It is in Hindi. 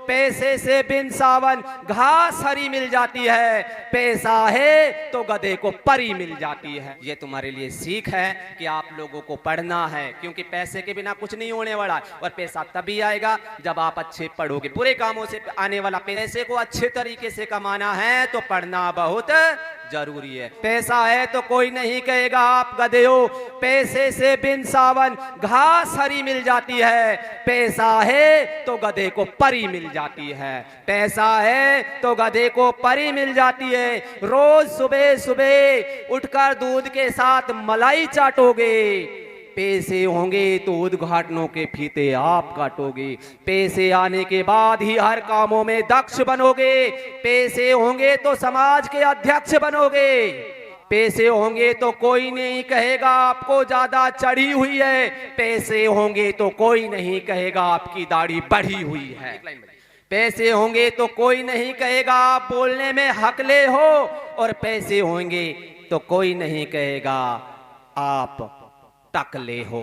पैसे से बिन सावन घास हरी मिल जाती है, पैसा है तो गधे को परी मिल जाती है। ये तुम्हारे लिए सीख है कि आप लोगों को पढ़ना है, क्योंकि पैसे के बिना कुछ नहीं होने वाला, और पैसा तभी आएगा जब आप अच्छे पढ़ोगे। बुरे कामों से आने वाला पैसे को अच्छे तरीके से कमाना है तो पढ़ना बहुत जरूरी है। पैसा है तो कोई नहीं कहेगा आप गधे हो, पैसे से बिन सावन घास हरी मिल जाती है, पैसा है तो गधे को परी मिल जाती है, पैसा है तो गधे को परी मिल जाती है। रोज सुबह सुबह उठकर दूध के साथ मलाई चाटोगे, पैसे होंगे तो उद्घाटनों के फीते आप काटोगे, पैसे आने के बाद ही हर कामों में दक्ष बनोगे, पैसे होंगे तो समाज के अध्यक्ष बनोगे, पैसे होंगे तो कोई नहीं कहेगा आपको ज्यादा चढ़ी हुई है, पैसे होंगे तो कोई नहीं कहेगा आपकी दाढ़ी बढ़ी हुई है, पैसे होंगे तो कोई नहीं कहेगा आप बोलने में हकले हो, और पैसे होंगे तो कोई नहीं कहेगा आप टकले हो।